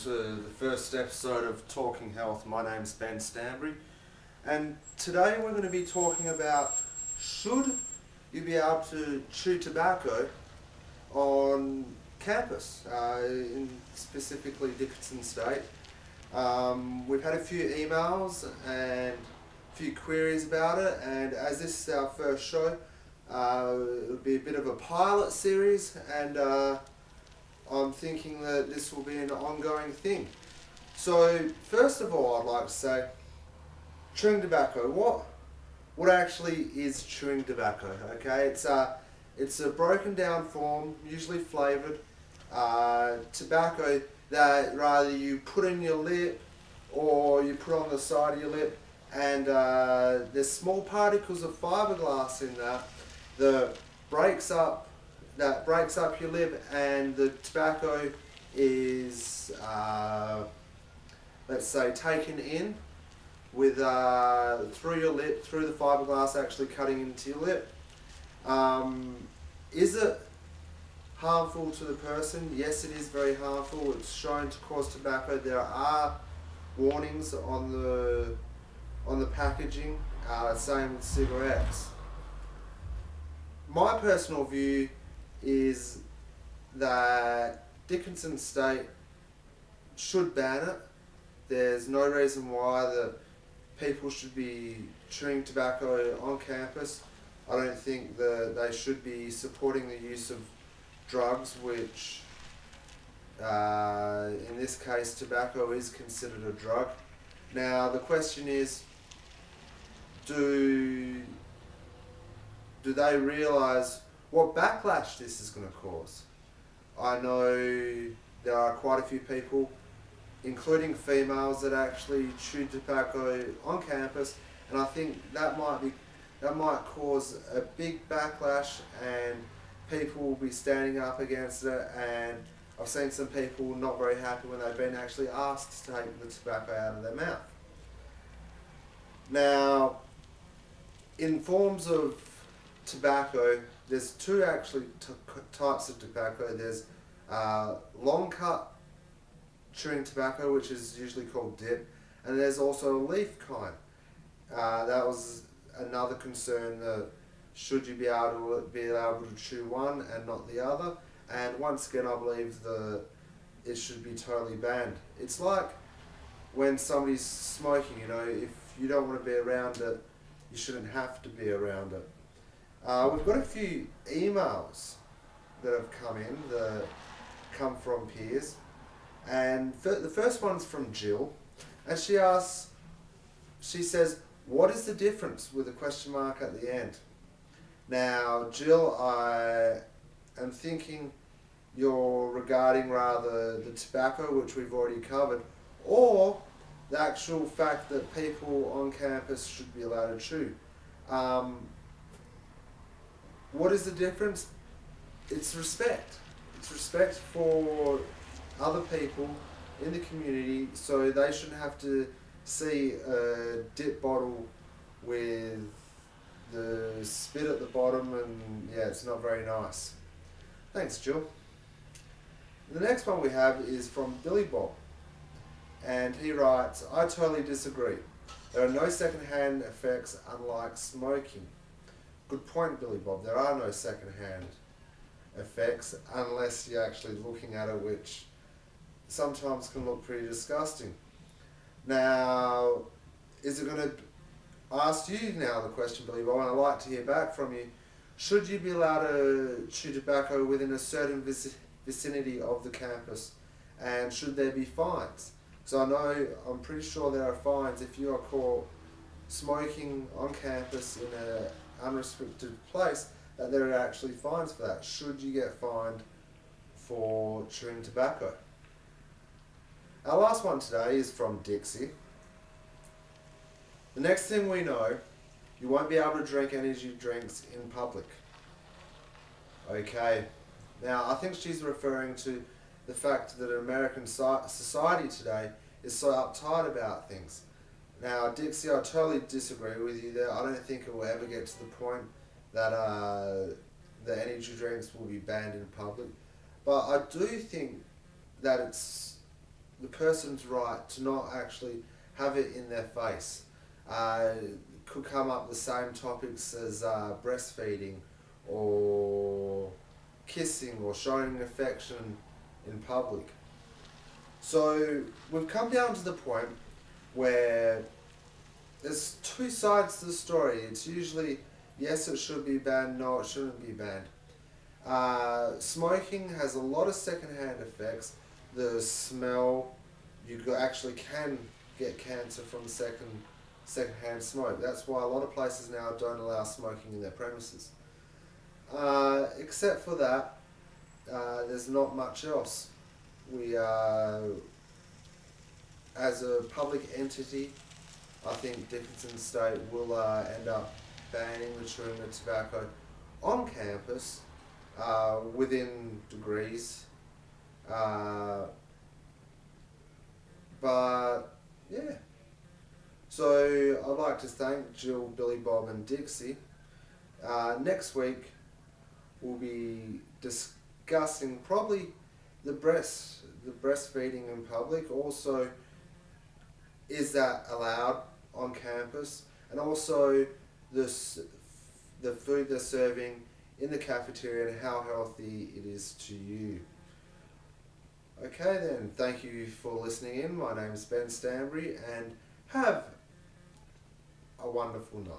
to the first episode of Talking Health. My name's Ben Stanbury, and today we're going to be talking about should you be able to chew tobacco on campus, in specifically Dickinson State. We've had a few emails and a few queries about it, and as this is our first show, it'll be a bit of a pilot series, and I'm thinking that this will be an ongoing thing. So first of all, I'd like to say, chewing tobacco. What actually is chewing tobacco? Okay, it's a broken down form, usually flavoured tobacco that rather you put in your lip or you put on the side of your lip, and there's small particles of fiberglass in that breaks up your lip, and the tobacco is let's say taken in with through your lip, through the fiberglass actually cutting into your lip. Is it harmful to the person? Yes, it is very harmful. It's shown to cause tobacco. There are warnings on the packaging, same with cigarettes. My personal view is that Dickinson State should ban it. There's no reason why that people should be chewing tobacco on campus. I don't think that they should be supporting the use of drugs, which in this case tobacco is considered a drug. Now the question is, do they realise what backlash this is going to cause? I know there are quite a few people, including females, that actually chew tobacco on campus, and I think that might cause a big backlash, and people will be standing up against it. And I've seen some people not very happy when they've been actually asked to take the tobacco out of their mouth. Now, in forms of tobacco, there's two actually types of tobacco. There's long cut chewing tobacco, which is usually called dip, and there's also a leaf kind. That was another concern, that should you be able to chew one and not the other. And once again, I believe it should be totally banned. It's like when somebody's smoking, if you don't want to be around it, you shouldn't have to be around it. We've got a few emails that have come in, that come from peers, and the first one's from Jill, and she says, what is the difference with a question mark at the end? Now Jill, I am thinking you're regarding rather the tobacco, which we've already covered, or the actual fact that people on campus should be allowed to chew. What is the difference? It's respect. It's respect for other people in the community, so they shouldn't have to see a dip bottle with the spit at the bottom, and yeah, it's not very nice. Thanks, Jill. The next one we have is from Billy Bob, and he writes, I totally disagree. There are no second-hand effects unlike smoking. Good point, Billy Bob. There are no second-hand effects unless you're actually looking at it, which sometimes can look pretty disgusting. Now, is it going to ask you now the question, Billy Bob, and I'd like to hear back from you. Should you be allowed to chew tobacco within a certain vicinity of the campus, and should there be fines? So I'm pretty sure there are fines if you are caught smoking on campus in an unrestricted place, that there are actually fines for that. Should you get fined for chewing tobacco? Our last one today is from Dixie. The next thing we know, you won't be able to drink energy drinks in public. Okay, now I think she's referring to the fact that American society today is so uptight about things. Now, Dixie, I totally disagree with you there. I don't think it will ever get to the point that the energy drinks will be banned in public. But I do think that it's the person's right to not actually have it in their face. Could come up the same topics as breastfeeding or kissing or showing affection in public. So we've come down to the point where there's two sides to the story. It's usually yes, it should be banned, no, it shouldn't be banned. Smoking has a lot of secondhand effects. The smell, actually can get cancer from secondhand smoke. That's why a lot of places now don't allow smoking in their premises. Except for that, there's not much else. We, as a public entity, I think Dickinson State will end up banning the chewing of tobacco on campus within degrees. But yeah. So I'd like to thank Jill, Billy Bob and Dixie. Next week we'll be discussing probably the breastfeeding in public. Also, is that allowed on campus? And also the food they're serving in the cafeteria and how healthy it is to you. Okay then, thank you for listening in. My name's Ben Stanbury and have a wonderful night.